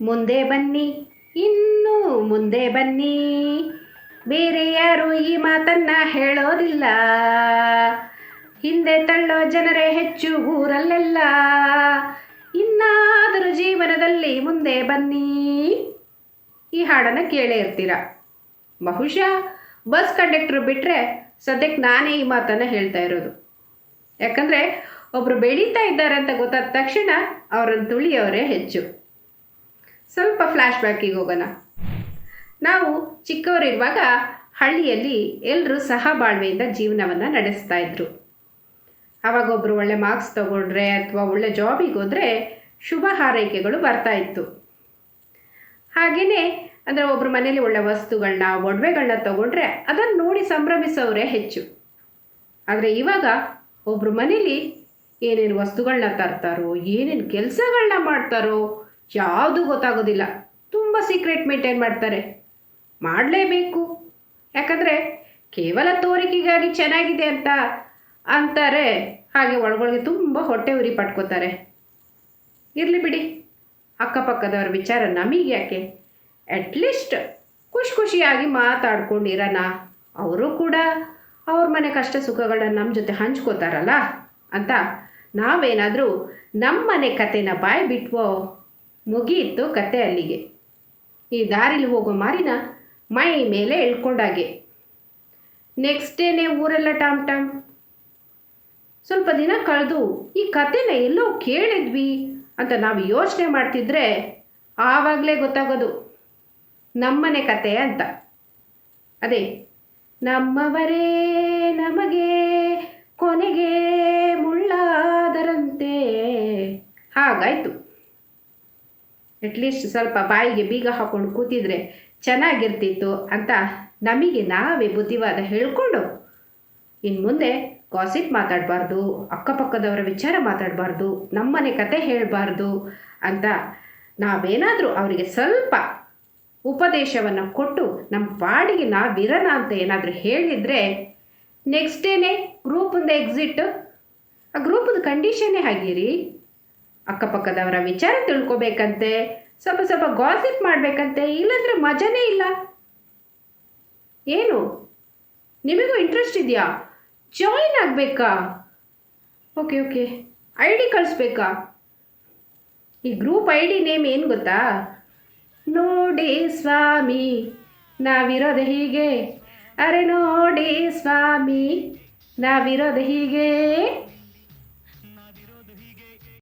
ಮುಂದೆ ಬನ್ನಿ, ಇನ್ನೂ ಮುಂದೆ ಬನ್ನಿ, ಬೇರೆ ಯಾರು ಈ ಮಾತನ್ನ ಹೇಳೋದಿಲ್ಲ. ಹಿಂದೆ ತಳ್ಳೋ ಜನರೇ ಹೆಚ್ಚು ಊರಲ್ಲೆಲ್ಲ, ಇನ್ನಾದರೂ ಜೀವನದಲ್ಲಿ ಮುಂದೆ ಬನ್ನಿ. ಈ ಹಾಡನ್ನು ಕೇಳೇ ಇರ್ತೀರ. ಬಹುಶಃ ಬಸ್ ಕಂಡಕ್ಟ್ರು ಬಿಟ್ಟರೆ ಸದ್ಯಕ್ಕೆ ನಾನೇ ಈ ಮಾತನ್ನು ಹೇಳ್ತಾ ಇರೋದು. ಯಾಕಂದರೆ ಒಬ್ಬರು ಬೆಳೀತಾ ಇದ್ದಾರೆ ಅಂತ ಗೊತ್ತಾದ ತಕ್ಷಣ ಅವರನ್ನು ತುಳಿಯವರೇ ಹೆಚ್ಚು. ಸ್ವಲ್ಪ ಫ್ಲ್ಯಾಶ್ ಬ್ಯಾಕಿಗೆ ಹೋಗೋಣ. ನಾವು ಚಿಕ್ಕವರಿರುವಾಗ ಹಳ್ಳಿಯಲ್ಲಿ ಎಲ್ಲರೂ ಸಹಬಾಳ್ವೆಯಿಂದ ಜೀವನವನ್ನು ನಡೆಸ್ತಾ ಇದ್ರು. ಆವಾಗ ಒಬ್ಬರು ಒಳ್ಳೆ ಮಾರ್ಕ್ಸ್ ತಗೊಂಡ್ರೆ ಅಥವಾ ಒಳ್ಳೆ ಜಾಬಿಗೆ ಹೋದರೆ ಶುಭ ಹಾರೈಕೆಗಳು ಬರ್ತಾ ಇತ್ತು. ಹಾಗೆಯೇ ಅಂದರೆ ಒಬ್ಬರು ಮನೇಲಿ ಒಳ್ಳೆ ವಸ್ತುಗಳನ್ನ ಒಡವೆಗಳನ್ನ ತಗೊಂಡ್ರೆ ಅದನ್ನು ನೋಡಿ ಸಂಭ್ರಮಿಸೋರೇ ಹೆಚ್ಚು. ಆದರೆ ಇವಾಗ ಒಬ್ಬರು ಮನೇಲಿ ಏನೇನು ವಸ್ತುಗಳನ್ನ ತರ್ತಾರೋ, ಏನೇನು ಕೆಲಸಗಳನ್ನ ಮಾಡ್ತಾರೋ ಯಾವುದೂ ಗೊತ್ತಾಗೋದಿಲ್ಲ. ತುಂಬ ಸೀಕ್ರೆಟ್ ಮೇಂಟೈನ್ ಮಾಡ್ತಾರೆ. ಮಾಡಲೇಬೇಕು, ಯಾಕಂದರೆ ಕೇವಲ ತೋರಿಕೆಗಾಗಿ ಚೆನ್ನಾಗಿದೆ ಅಂತ ಅಂತಾರೆ. ಹಾಗೆ ಒಳಗೊಳಗೆ ತುಂಬ ಹೊಟ್ಟೆ ಉರಿ ಪಟ್ಕೋತಾರೆ. ಇರಲಿ ಬಿಡಿ, ಅಕ್ಕಪಕ್ಕದವ್ರ ವಿಚಾರ ನಮಗೆ ಯಾಕೆ? ಅಟ್ಲೀಸ್ಟ್ ಖುಷಿಯಾಗಿ ಮಾತಾಡ್ಕೊಂಡಿರೋಣ. ಅವರು ಕೂಡ ಅವ್ರ ಮನೆ ಕಷ್ಟ ಸುಖಗಳನ್ನ ನಮ್ಮ ಜೊತೆ ಹಂಚ್ಕೋತಾರಲ್ಲ ಅಂತ ನಾವೇನಾದರೂ ನಮ್ಮ ಮನೆ ಕತೆನ ಬಾಯಿ ಬಿಟ್ವೋ ಮುಗಿಯಿತು ಕತೆ ಅಲ್ಲಿಗೆ. ಈ ದಾರಿಲಿ ಹೋಗೋ ಮಾರಿನ ಮೈ ಮೇಲೆ ಎಳ್ಕೊಂಡಾಗೆ. ನೆಕ್ಸ್ಟ್ ಡೇನೇ ಊರೆಲ್ಲ ಟಾಮ್ ಟಾಮ್. ಸ್ವಲ್ಪ ದಿನ ಕಳೆದು ಈ ಕತೆನ ಎಲ್ಲೋ ಕೇಳಿದ್ವಿ ಅಂತ ನಾವು ಯೋಚನೆ ಮಾಡ್ತಿದ್ರೆ ಆವಾಗಲೇ ಗೊತ್ತಾಗೋದು ನಮ್ಮನೆ ಕತೆ ಅಂತ. ಅದೇ ನಮ್ಮವರೇ ನಮಗೆ ಕೊನೆಗೆ ಮುಳ್ಳಾದರಂತೆ ಹಾಗಾಯಿತು. ಅಟ್ಲೀಸ್ಟ್ ಸ್ವಲ್ಪ ಬಾಯಿಗೆ ಬೀಗ ಹಾಕ್ಕೊಂಡು ಕೂತಿದ್ರೆ ಚೆನ್ನಾಗಿರ್ತಿತ್ತು ಅಂತ ನಮಗೆ ನಾವೇ ಬುದ್ಧಿವಾದ ಹೇಳ್ಕೊಂಡು ಇನ್ನು ಮುಂದೆ ಗಾಸಿಪ್ ಮಾತಾಡಬಾರ್ದು, ಅಕ್ಕಪಕ್ಕದವರ ವಿಚಾರ ಮಾತಾಡಬಾರ್ದು, ನಮ್ಮನೆ ಕತೆ ಹೇಳಬಾರ್ದು ಅಂತ ನಾವೇನಾದರೂ ಅವರಿಗೆ ಸ್ವಲ್ಪ ಉಪದೇಶವನ್ನು ಕೊಟ್ಟು ನಮ್ಮ ಪಾಡಿಗೆ ನಾವಿರೋಣ ಅಂತ ಏನಾದರೂ ಹೇಳಿದರೆ ನೆಕ್ಸ್ಟ್ ಡೇನೇ ಗ್ರೂಪಿಂದ ಎಕ್ಸಿಟ್. ಆ ಗ್ರೂಪದ ಕಂಡೀಷನ್ನೇ ಹಾಗಿರಿ. ಅಕ್ಕಪಕ್ಕದವರ ವಿಚಾರ ತಿಳ್ಕೊಬೇಕಂತೆ, ಸ್ವಲ್ಪ ಗಾಸಿಪ್ ಮಾಡಬೇಕಂತೆ, ಇಲ್ಲಾಂದರೆ ಮಜಾನೇ ಇಲ್ಲ. ಏನು ನಿಮಗೂ ಇಂಟ್ರೆಸ್ಟ್ ಇದೆಯಾ? ಜಾಯಿನ್ ಆಗಬೇಕಾ? ಓಕೆ ID ಕಳಿಸ್ಬೇಕಾ? ಈ ಗ್ರೂಪ್ ID ನೇಮ್ ಏನು ಗೊತ್ತಾ? ನೋಡಿ ಸ್ವಾಮಿ ನಾವಿರೋದು ಹೀಗೆ, ಅರೆ ನೋಡಿ ಸ್ವಾಮಿ ನಾವಿರೋದು ಹೀಗೆ.